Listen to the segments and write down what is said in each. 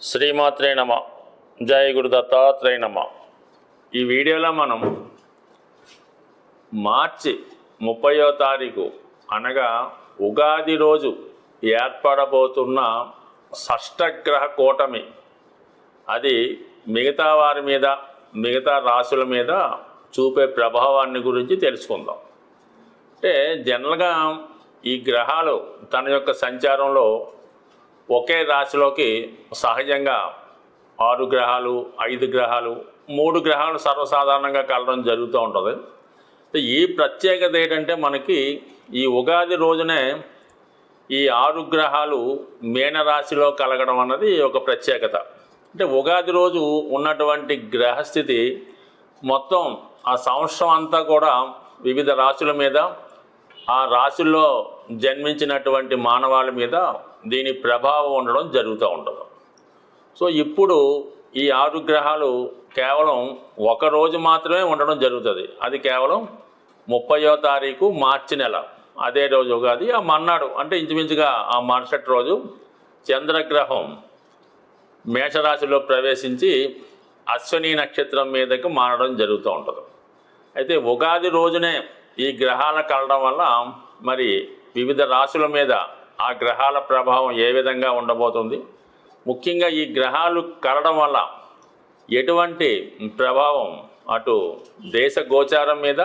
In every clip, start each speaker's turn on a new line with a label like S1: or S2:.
S1: శ్రీమాత్రే నమ. జయ గురు దత్తాత్రేయ నమ. ఈ వీడియోలో మనం మార్చి 30వ తారీఖు అనగా ఉగాది రోజు ఏర్పడబోతున్న షష్టగ్రహ కూటమి అది మిగతా వారి మీద మిగతా రాశుల మీద చూపే ప్రభావాన్ని గురించి తెలుసుకుందాం. అంటే జనరల్గా ఈ గ్రహాలు తన యొక్క సంచారంలో ఒకే రాశిలోకి సహజంగా 6 గ్రహాలు 5 గ్రహాలు 3 గ్రహాలు సర్వసాధారణంగా కలవడం జరుగుతూ ఉంటుంది. ఈ ప్రత్యేకత ఏంటంటే మనకి ఈ ఉగాది రోజునే ఈ 6 గ్రహాలు మీనరాశిలో కలగడం అన్నది ఒక ప్రత్యేకత. అంటే ఉగాది రోజు ఉన్నటువంటి గ్రహస్థితి మొత్తం ఆ సంవత్సరం అంతా కూడా వివిధ రాశుల మీద ఆ రాశుల్లో జన్మించినటువంటి మానవాళి మీద దీని ప్రభావం ఉండడం జరుగుతూ ఉంటుంది. సో ఇప్పుడు ఈ 6 గ్రహాలు కేవలం ఒక రోజు మాత్రమే ఉండడం జరుగుతుంది. అది కేవలం 30వ తారీఖు మార్చి నెల, అదే రోజు ఉగాది. ఆ మర్నాడు అంటే ఇంచుమించుగా ఆ మరుసటి రోజు చంద్రగ్రహం మేషరాశిలో ప్రవేశించి అశ్విని నక్షత్రం మీదకు మారడం జరుగుతూ ఉంటుంది. అయితే ఉగాది రోజునే ఈ గ్రహాల కలడం వల్ల మరి వివిధ రాశుల మీద ఆ గ్రహాల ప్రభావం ఏ విధంగా ఉండబోతుంది, ముఖ్యంగా ఈ గ్రహాలు కలడం వల్ల ఎటువంటి ప్రభావం అటు దేశ గోచారం మీద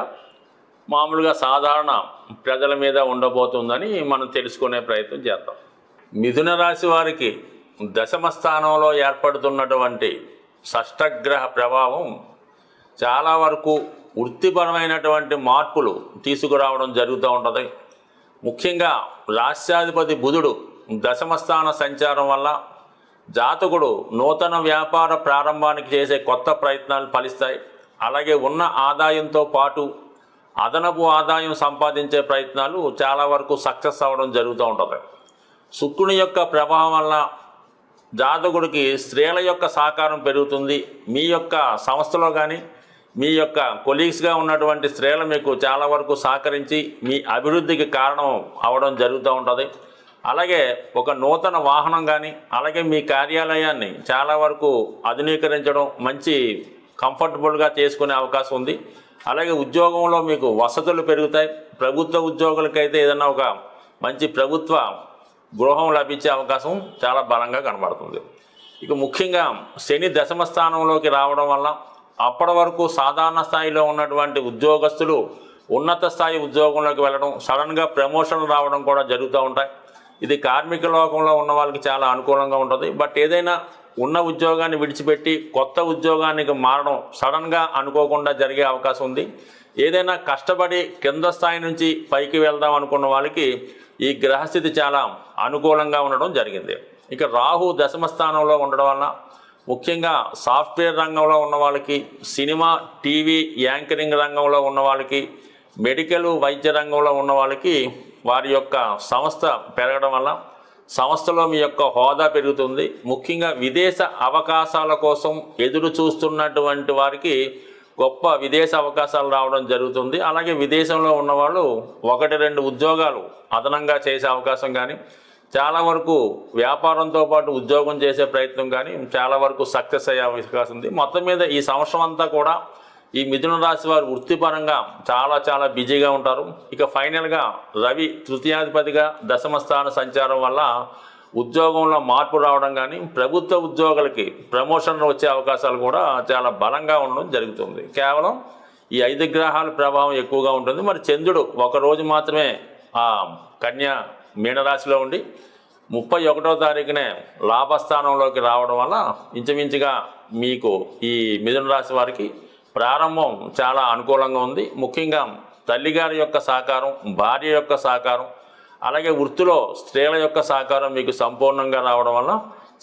S1: మామూలుగా సాధారణ ప్రజల మీద ఉండబోతుందని మనం తెలుసుకునే ప్రయత్నం చేద్దాం. మిథున రాశి వారికి దశమ స్థానంలో ఏర్పడుతున్నటువంటి షష్టగ్రహ ప్రభావం చాలా వరకు వృత్తిపరమైనటువంటి మార్పులు తీసుకురావడం జరుగుతూ ఉంటుంది. ముఖ్యంగా రాష్ట్రాధిపతి బుధుడు దశమస్థాన సంచారం వల్ల జాతకుడు నూతన వ్యాపార ప్రారంభానికి చేసే కొత్త ప్రయత్నాలు ఫలిస్తాయి. అలాగే ఉన్న ఆదాయంతో పాటు అదనపు ఆదాయం సంపాదించే ప్రయత్నాలు చాలా వరకు సక్సెస్ అవ్వడం జరుగుతూ ఉంటుంది. శుక్రుని యొక్క ప్రభావం వల్ల జాతకుడికి స్త్రీల యొక్క సహకారం పెరుగుతుంది. మీ యొక్క సంస్థలో కానీ మీ యొక్క కొలీగ్స్గా ఉన్నటువంటి స్త్రీలు మీకు చాలా వరకు సహకరించి మీ అభివృద్ధికి కారణం అవడం జరుగుతూ ఉంటుంది. అలాగే ఒక నూతన వాహనం కానీ అలాగే మీ కార్యాలయాన్ని చాలా వరకు ఆధునీకరించడం, మంచి కంఫర్టబుల్గా చేసుకునే అవకాశం ఉంది. అలాగే ఉద్యోగంలో మీకు వసతులు పెరుగుతాయి. ప్రభుత్వ ఉద్యోగులకైతే ఏదైనా ఒక మంచి ప్రభుత్వ గృహం లభించే అవకాశం చాలా బలంగా కనబడుతుంది. ఇక ముఖ్యంగా శని దశమ స్థానంలోకి రావడం వల్ల అప్పటి వరకు సాధారణ స్థాయిలో ఉన్నటువంటి ఉద్యోగస్తులు ఉన్నత స్థాయి ఉద్యోగంలోకి వెళ్ళడం, సడన్గా ప్రమోషన్లు రావడం కూడా జరుగుతూ ఉంటాయి. ఇది కార్మిక లోకంలో ఉన్న వాళ్ళకి చాలా అనుకూలంగా ఉంటుంది. బట్ ఏదైనా ఉన్న ఉద్యోగాన్ని విడిచిపెట్టి కొత్త ఉద్యోగానికి మారడం సడన్గా అనుకోకుండా జరిగే అవకాశం ఉంది. ఏదైనా కష్టపడి కింద స్థాయి నుంచి పైకి వెళ్దాం అనుకున్న వాళ్ళకి ఈ గ్రహస్థితి చాలా అనుకూలంగా ఉండడం జరిగింది. ఇక రాహు దశమ స్థానంలో ఉండడం వల్ల ముఖ్యంగా సాఫ్ట్వేర్ రంగంలో ఉన్న వాళ్ళకి, సినిమా టీవీ యాంకరింగ్ రంగంలో ఉన్న వాళ్ళకి, మెడికల్ వైద్య రంగంలో ఉన్న వాళ్ళకి వారి యొక్క సంస్థ పెరగడం వల్ల సంస్థలో మీ యొక్క హోదా పెరుగుతుంది. ముఖ్యంగా విదేశ అవకాశాల కోసం ఎదురు చూస్తున్నటువంటి వారికి గొప్ప విదేశ అవకాశాలు రావడం జరుగుతుంది. అలాగే విదేశంలో ఉన్నవాళ్ళు 1-2 ఉద్యోగాలు అదనంగా చేసే అవకాశం కానీ, చాలా వరకు వ్యాపారంతో పాటు ఉద్యోగం చేసే ప్రయత్నం కానీ చాలా వరకు సక్సెస్ అయ్యే అవకాశం ఉంది. మొత్తం మీద ఈ సంవత్సరం అంతా కూడా ఈ మిథున రాశి వారు వృత్తిపరంగా చాలా బిజీగా ఉంటారు. ఇక ఫైనల్గా రవి తృతీయాధిపతిగా దశమ స్థాన సంచారం వల్ల ఉద్యోగంలో మార్పు రావడం కానీ, ప్రభుత్వ ఉద్యోగులకి ప్రమోషన్లు వచ్చే అవకాశాలు కూడా చాలా బలంగా ఉండడం జరుగుతుంది. కేవలం ఈ 5 గ్రహాల ప్రభావం ఎక్కువగా ఉంటుంది. మరి చంద్రుడు ఒకరోజు మాత్రమే ఆ కన్యా మీనరాశిలో ఉండి 31వ తారీఖునే లాభస్థానంలోకి రావడం వల్ల ఇంచుమించుగా మీకు ఈ మిథున రాశి వారికి ప్రారంభం చాలా అనుకూలంగా ఉంది. ముఖ్యంగా తల్లిగారి యొక్క సహకారం, భార్య యొక్క సహకారం, అలాగే వృత్తిలో స్త్రీల యొక్క సహకారం మీకు సంపూర్ణంగా రావడం వల్ల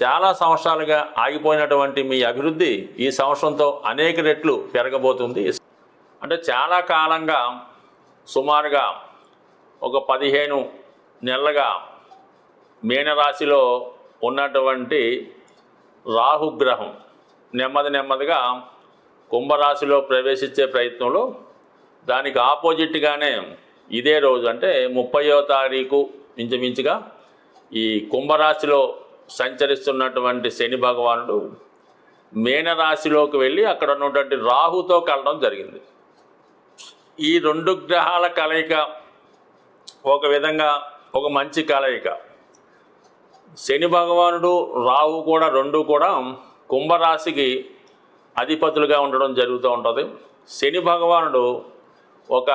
S1: చాలా సంవత్సరాలుగా ఆగిపోయినటువంటి మీ అభివృద్ధి ఈ సంవత్సరంతో అనేక రెట్లు పెరగబోతుంది. అంటే చాలా కాలంగా సుమారుగా ఒక 15 నెలలుగా మీనరాశిలో ఉన్నటువంటి రాహుగ్రహం నెమ్మదిగా కుంభరాశిలో ప్రవేశించే ప్రయత్నంలో దానికి ఆపోజిట్గానే ఇదే రోజు అంటే 30వ తారీఖు ఇంచుమించుగా ఈ కుంభరాశిలో సంచరిస్తున్నటువంటి శని భగవానుడు మీనరాశిలోకి వెళ్ళి అక్కడ ఉన్నటువంటి రాహుతో కలవడం జరిగింది. ఈ రెండు గ్రహాల కలయిక ఒక విధంగా ఒక మంచి కలయిక. శని భగవానుడు రాహు కూడా రెండు కూడా కుంభరాశికి అధిపతులుగా ఉండడం జరుగుతూ ఉంటుంది. శని భగవానుడు ఒక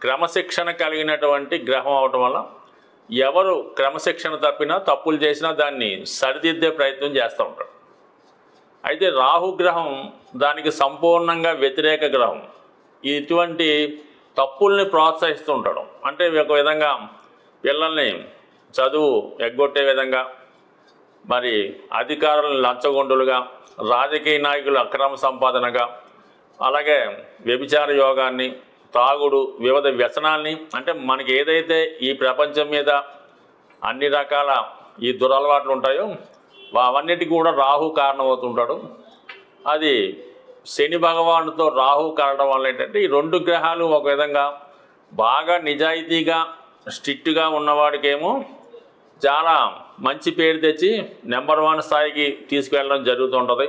S1: క్రమశిక్షణ కలిగినటువంటి గ్రహం అవటం వల్ల ఎవరు క్రమశిక్షణ తప్పినా తప్పులు చేసినా దాన్ని సరిదిద్దే ప్రయత్నం చేస్తూ ఉంటాడు. అయితే రాహుగ్రహం దానికి సంపూర్ణంగా వ్యతిరేక గ్రహం. ఇటువంటి తప్పుల్ని ప్రోత్సహిస్తూ ఉంటాడు. అంటే ఒక విధంగా పిల్లల్ని చదువు ఎగ్గొట్టే విధంగా, మరి అధికారులను లంచగొండులుగా, రాజకీయ నాయకులు అక్రమ సంపాదనగా, అలాగే వ్యభిచార యోగాన్ని, తాగుడు, వివిధ వ్యసనాల్ని, అంటే మనకి ఏదైతే ఈ ప్రపంచం మీద అన్ని రకాల ఈ దురలవాట్లు ఉంటాయో అవన్నిటికీ కూడా రాహు కారణమవుతుంటాడు. అది శని భగవానుడితో రాహు కలవడం వల్ల ఏంటంటే ఈ రెండు గ్రహాలు ఒక విధంగా బాగా నిజాయితీగా స్ట్రిక్ట్గా ఉన్నవాడికేమో చాలా మంచి పేరు తెచ్చి నెంబర్ 1 స్థాయికి తీసుకువెళ్ళడం జరుగుతుంటుంది.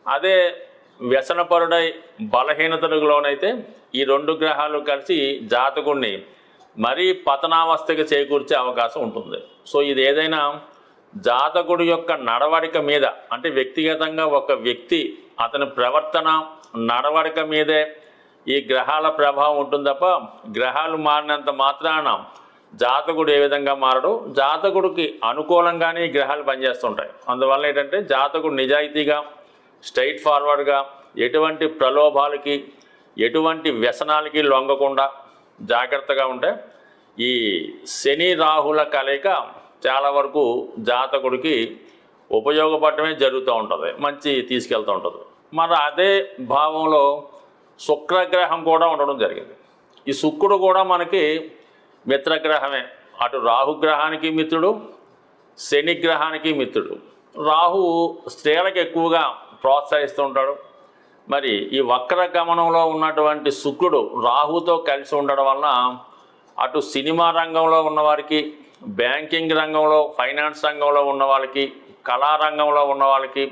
S1: అదే వ్యసనపరుడై బలహీనతకు లోనైతే ఈ రెండు గ్రహాలు కలిసి జాతకుడిని మరీ పతనావస్థకి చేకూర్చే అవకాశం ఉంటుంది. సో ఇది ఏదైనా జాతకుడి యొక్క నడవడిక మీద, అంటే వ్యక్తిగతంగా ఒక వ్యక్తి అతని ప్రవర్తన నడవడిక మీదే ఈ గ్రహాల ప్రభావం ఉంటుంది తప్ప గ్రహాలు మారినంత మాత్రాన జాతకుడు ఏ విధంగా మారడు. జాతకుడికి అనుకూలంగానే ఈ గ్రహాలు పనిచేస్తుంటాయి. అందువల్ల ఏంటంటే జాతకుడు నిజాయితీగా స్ట్రైట్ ఫార్వర్డ్గా ఎటువంటి ప్రలోభాలకి ఎటువంటి వ్యసనాలకి లొంగకుండా జాగ్రత్తగా ఉంటే ఈ శని రాహుల కలయిక చాలా వరకు జాతకుడికి ఉపయోగపడమే జరుగుతూ ఉంటుంది, మంచి తీసుకెళ్తూ ఉంటుంది. మరి అదే భావంలో శుక్రగ్రహం కూడా ఉండడం జరిగింది. ఈ శుక్రుడు కూడా మనకి మిత్రగ్రహమే. అటు రాహుగ్రహానికి మిత్రుడు, శని గ్రహానికి మిత్రుడు. రాహు స్త్రీలకు ఎక్కువగా ప్రోత్సహిస్తూ ఉంటాడు. మరి ఈ వక్ర గమనంలో ఉన్నటువంటి శుక్రుడు రాహుతో కలిసి ఉండడం వలన అటు సినిమా రంగంలో ఉన్నవారికి, బ్యాంకింగ్ రంగంలో, ఫైనాన్స్ రంగంలో ఉన్న వాళ్ళకి, కళారంగంలో ఉన్న వాళ్ళకి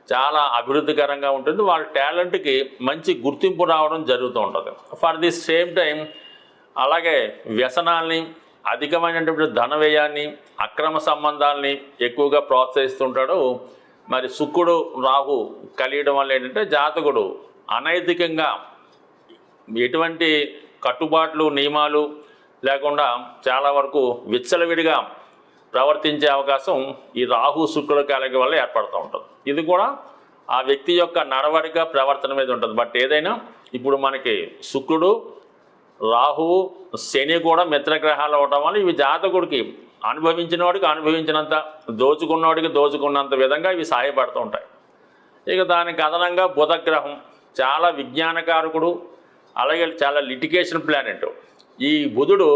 S1: చాలా అభివృద్ధికరంగా ఉంటుంది. వాళ్ళ టాలెంట్కి మంచి గుర్తింపు రావడం జరుగుతూ ఉంటుంది. ఫర్ ది సేమ్ టైం అలాగే వ్యసనాల్ని, అధికమైనటువంటి ధన వ్యయాన్ని, అక్రమ సంబంధాలని ఎక్కువగా ప్రోత్సహిస్తుంటాడు. మరి శుక్రుడు రాహు కలియడం వల్ల ఏంటంటే జాతకుడు అనైతికంగా ఎటువంటి కట్టుబాట్లు నియమాలు లేకుండా చాలా వరకు విచ్చలవిడిగా ప్రవర్తించే అవకాశం ఈ రాహు శుక్రుల కలయిక వల్ల ఏర్పడుతూ ఉంటుంది. ఇది కూడా ఆ వ్యక్తి యొక్క నడవడిక ప్రవర్తన మీద ఉంటుంది. బట్ ఏదైనా ఇప్పుడు మనకి శుక్రుడు, రాహువు, శని కూడా మిత్రగ్రహాలు అవటం వల్ల ఇవి జాతకుడికి అనుభవించిన వాడికి అనుభవించినంత, దోచుకున్నవాడికి దోచుకున్నంత విధంగా ఇవి సహాయపడుతూ ఉంటాయి. ఇక దానికి అదనంగా బుధగ్రహం చాలా విజ్ఞానకారకుడు, అలాగే చాలా లిటిగేషన్ ప్లానెట్. ఈ బుధుడు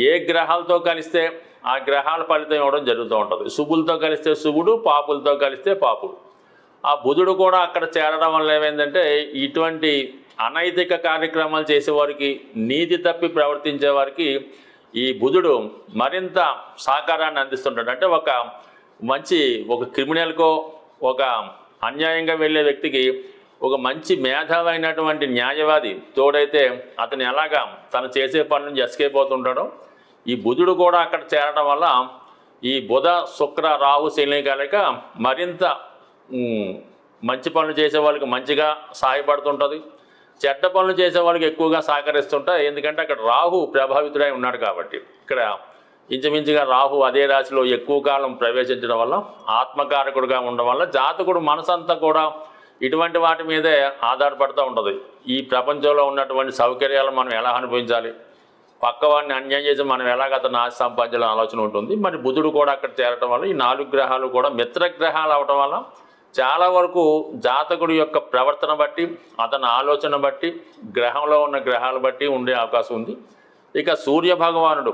S1: ఏ గ్రహాలతో కలిస్తే ఆ గ్రహాల ఫలితం ఇవ్వడం జరుగుతూ ఉంటుంది. శుభులతో కలిస్తే శుభుడు, పాపులతో కలిస్తే పాపుడు. ఆ బుధుడు కూడా అక్కడ చేరడం వల్ల ఏమైందంటే ఇటువంటి అనైతిక కార్యక్రమాలు చేసేవారికి, నీతి తప్పి ప్రవర్తించే వారికి ఈ బుధుడు మరింత సహకారాన్ని అందిస్తుంటాడు. అంటే ఒక క్రిమినల్కో, ఒక అన్యాయంగా వెళ్ళే వ్యక్తికి ఒక మంచి మేధావైనటువంటి న్యాయవాది తోడైతే అతను ఎలాగా తను చేసే పని నుంచి ఎస్కేప్ అవుతుంటాడో ఈ బుధుడు కూడా అక్కడ చేరడం వల్ల ఈ బుధ, శుక్ర, రాహు, శని కలయిక మరింత మంచి పనులు చేసే వాళ్ళకి మంచిగా సహాయపడుతుంటుంది. చెడ్డ పనులు చేసే వాళ్ళకి ఎక్కువగా సహకరిస్తుంటాయి. ఎందుకంటే అక్కడ రాహు ప్రభావితుడై ఉన్నాడు కాబట్టి. ఇక్కడ ఇంచుమించుగా రాహు అదే రాశిలో ఎక్కువ కాలం ప్రవేశించడం వల్ల, ఆత్మకారకుడుగా ఉండడం వల్ల జాతకుడు మనసంతా కూడా ఇటువంటి వాటి మీదే ఆధారపడుతూ ఉంటుంది. ఈ ప్రపంచంలో ఉన్నటువంటి సౌకర్యాలు మనం ఎలా అనుభవించాలి, పక్కవాడిని అన్యాయం చేసి మనం ఎలాగ అతను ఆశ సంపాదించాలని ఆలోచన ఉంటుంది. మరి బుధుడు కూడా అక్కడ చేరటం వల్ల ఈ 4 గ్రహాలు కూడా మిత్రగ్రహాలు అవటం వల్ల చాలా వరకు జాతకుడి యొక్క ప్రవర్తన బట్టి, అతని ఆలోచన బట్టి, గ్రహంలో ఉన్న గ్రహాలు బట్టి ఉండే అవకాశం ఉంది. ఇక సూర్య భగవానుడు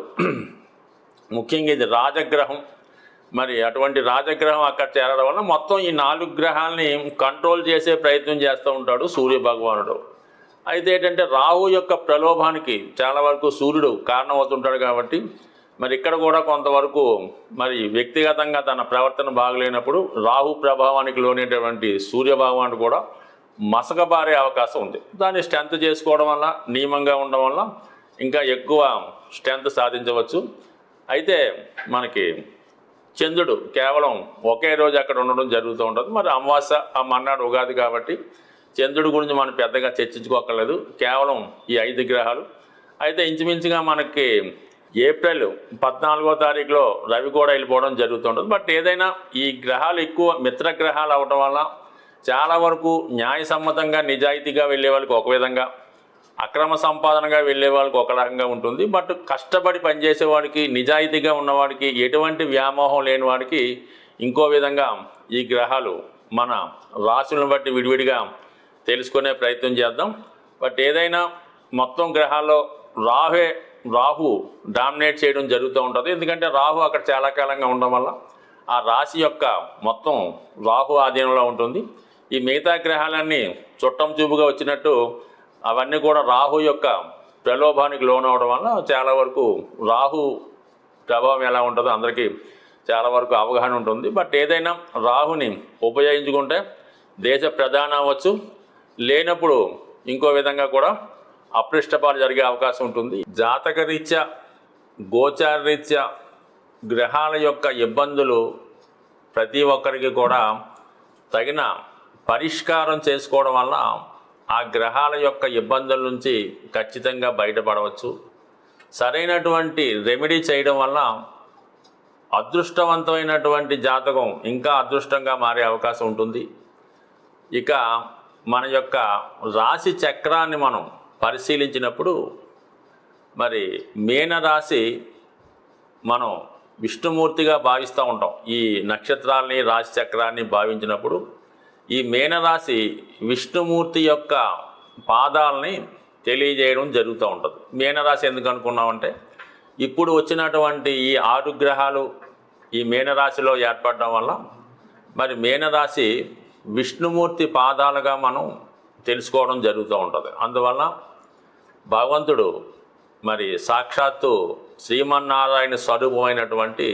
S1: ముఖ్యంగా ఇది రాజగ్రహం. మరి అటువంటి రాజగ్రహం అక్కడ చేరడం వల్ల మొత్తం ఈ 4 గ్రహాలని కంట్రోల్ చేసే ప్రయత్నం చేస్తూ ఉంటాడు సూర్య భగవానుడు. అయితే ఏంటంటే రాహు యొక్క ప్రలోభానికి చాలా వరకు సూర్యుడు కారణమవుతుంటాడు కాబట్టి మరి ఇక్కడ కూడా కొంతవరకు మరి వ్యక్తిగతంగా తన ప్రవర్తన బాగలేనప్పుడు రాహు ప్రభావానికి లోనేటువంటి సూర్య భగవానుడు కూడా మసకబారే అవకాశం ఉంది. దాన్ని స్ట్రెంత్ చేసుకోవడం వల్ల, నియమంగా ఉండడం వల్ల ఇంకా ఎక్కువ స్ట్రెంత్ సాధించవచ్చు. అయితే మనకి చంద్రుడు కేవలం ఒకే రోజు అక్కడ ఉండడం జరుగుతూ ఉంటుంది. మరి అమావాస్య ఆ మన్నాడు ఉగాది కాబట్టి చంద్రుడి గురించి మనం పెద్దగా చర్చించుకోకర్లేదు, కేవలం ఈ 5 గ్రహాలు. అయితే ఇంచుమించుగా మనకి ఏప్రిల్ 14వ తారీఖులో రవి కూడా వెళ్ళిపోవడం జరుగుతుంటుంది. బట్ ఏదైనా ఈ గ్రహాలు ఎక్కువ మిత్రగ్రహాలు అవటం వల్ల చాలా వరకు న్యాయసమ్మతంగా నిజాయితీగా వెళ్ళే వాళ్ళకి ఒక విధంగా, అక్రమ సంపాదనగా వెళ్ళే వాళ్ళకి ఒక రకంగా ఉంటుంది. బట్ కష్టపడి పనిచేసే వాడికి, నిజాయితీగా ఉన్నవాడికి, ఎటువంటి వ్యామోహం లేని వాడికి ఇంకో విధంగా ఈ గ్రహాలు మన రాశులను బట్టి విడివిడిగా తెలుసుకునే ప్రయత్నం చేద్దాం. బట్ ఏదైనా మొత్తం గ్రహాల్లో రాహు డామినేట్ చేయడం జరుగుతూ ఉంటుంది. ఎందుకంటే రాహు అక్కడ చాలా కాలంగా ఉండడం వల్ల ఆ రాశి యొక్క మొత్తం రాహు ఆధీనంలో ఉంటుంది. ఈ మిగతా గ్రహాలన్నీ చుట్టం చూపుగా వచ్చినట్టు అవన్నీ కూడా రాహు యొక్క ప్రలోభానికి లోనవడం వల్ల చాలా వరకు రాహు ప్రభావం ఎలా ఉంటుందో అందరికీ చాలా వరకు అవగాహన ఉంటుంది. బట్ ఏదైనా రాహుని ఉపయోగించుకుంటే దేశ ప్రధాని అవ్వచ్చు, లేనప్పుడు ఇంకో విధంగా కూడా అప్రిష్టపాలు జరిగే అవకాశం ఉంటుంది. జాతకరీత్యా, గోచారరీత్యా గ్రహాల యొక్క ఇబ్బందులు ప్రతి ఒక్కరికి కూడా తగిన పరిష్కారం చేసుకోవడం వల్ల ఆ గ్రహాల యొక్క ఇబ్బందుల నుంచి ఖచ్చితంగా బయటపడవచ్చు. సరైనటువంటి రెమెడీ చేయడం వల్ల అదృష్టవంతమైనటువంటి జాతకం ఇంకా అదృష్టంగా మారే అవకాశం ఉంటుంది. ఇక మన యొక్క రాశి చక్రాన్ని మనం పరిశీలించినప్పుడు మరి మీనరాశి మనం విష్ణుమూర్తిగా భావిస్తూ ఉంటాం. ఈ నక్షత్రాలని, రాశి చక్రాన్ని భావించినప్పుడు ఈ మీనరాశి విష్ణుమూర్తి యొక్క పాదాలని తెలియజేయడం జరుగుతూ ఉంటుంది. మీనరాశి ఎందుకు అనుకున్నామంటే ఇప్పుడు వచ్చినటువంటి ఈ 6 గ్రహాలు ఈ మీనరాశిలో ఏర్పడడం వల్ల మరి మీనరాశి విష్ణుమూర్తి పాదాలుగా మనం తెలుసుకోవడం జరుగుతూ ఉంటుంది. అందువల్ల భగవంతుడు మరి సాక్షాత్తు శ్రీమన్నారాయణ స్వరూపమైనటువంటి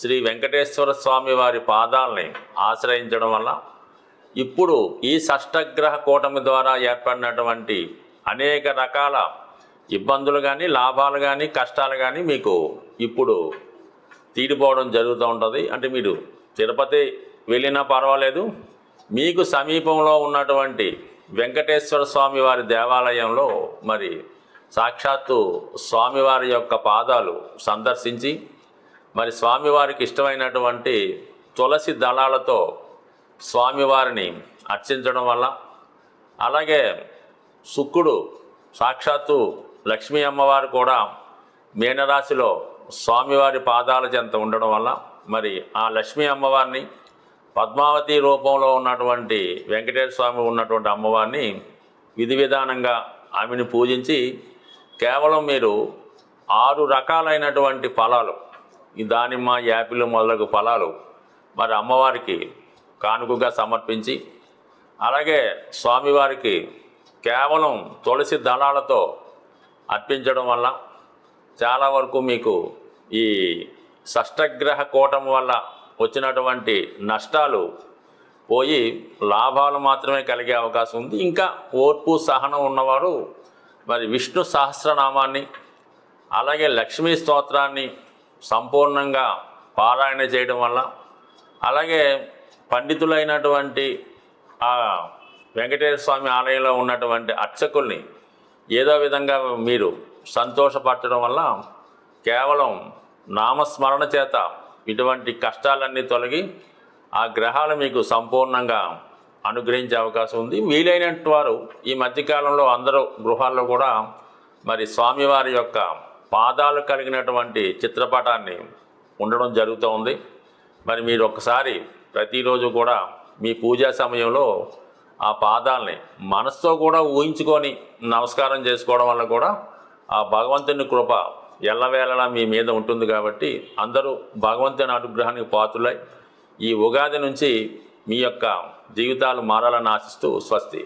S1: శ్రీ వెంకటేశ్వర స్వామి వారి పాదాలని ఆశ్రయించడం వల్ల ఇప్పుడు ఈ షష్టగ్రహ కూటమి ద్వారా ఏర్పడినటువంటి అనేక రకాల ఇబ్బందులు కానీ, లాభాలు కానీ, కష్టాలు కానీ మీకు ఇప్పుడు తీరిపోవడం జరుగుతూ ఉంటుంది. అంటే మీరు తిరుపతి వెళ్ళినా పర్వాలేదు, మీకు సమీపంలో ఉన్నటువంటి వెంకటేశ్వర స్వామి వారి దేవాలయంలో మరి సాక్షాత్తు స్వామివారి యొక్క పాదాలు సందర్శించి మరి స్వామివారికి ఇష్టమైనటువంటి తులసి దళాలతో స్వామివారిని అర్చించడం వల్ల, అలాగే శుక్రుడు సాక్షాత్తు లక్ష్మీ అమ్మవారు కూడా మీనరాశిలో స్వామివారి పాదాల చెంత ఉండడం వల్ల మరి ఆ లక్ష్మీ అమ్మవారిని, పద్మావతి రూపంలో ఉన్నటువంటి వెంకటేశ్వర స్వామి ఉన్నటువంటి అమ్మవారిని విధి విధానంగా ఆమెను పూజించి కేవలం మీరు 6 రకాలైనటువంటి ఫలాలు, ఈ దానిమ్మ, యాపిల్ మొదలగు ఫలాలు మరి అమ్మవారికి కానుకగా సమర్పించి, అలాగే స్వామివారికి కేవలం తులసి దళాలతో అర్పించడం వల్ల చాలా వరకు మీకు ఈ షష్టగ్రహ కూటమి వల్ల వచ్చినటువంటి నష్టాలు పోయి లాభాలు మాత్రమే కలిగే అవకాశం ఉంది. ఇంకా ఓర్పు, సహనం ఉన్నవారు మరి విష్ణు సహస్రనామాన్ని, అలాగే లక్ష్మీ స్తోత్రాన్ని సంపూర్ణంగా పారాయణ చేయడం వల్ల, అలాగే పండితులైనటువంటి ఆ వెంకటేశ్వర స్వామి ఆలయంలో ఉన్నటువంటి అర్చకుల్ని ఏదో విధంగా మీరు సంతోషపరచడం వల్ల కేవలం నామస్మరణ చేత ఇటువంటి కష్టాలన్నీ తొలగి ఆ గ్రహాలు మీకు సంపూర్ణంగా అనుగ్రహించే అవకాశం ఉంది. వీలైనట్టు వారు ఈ మధ్యకాలంలో అందరూ గృహాల్లో కూడా మరి స్వామివారి యొక్క పాదాలు కలిగినటువంటి చిత్రపటాన్ని ఉండడం జరుగుతూ ఉంది. మరి మీరు ఒకసారి ప్రతిరోజు కూడా మీ పూజా సమయంలో ఆ పాదాలని మనసుతో కూడా ఊహించుకొని నమస్కారం చేసుకోవడం వల్ల కూడా ఆ భగవంతుని కృప ఎల్లవేళలా మీ మీద ఉంటుంది. కాబట్టి అందరూ భగవంతుని అనుగ్రహానికి పాత్రులై ఈ ఉగాది నుంచి మీ యొక్క జీవితాలు మారాలని ఆశిస్తూ స్వస్తి.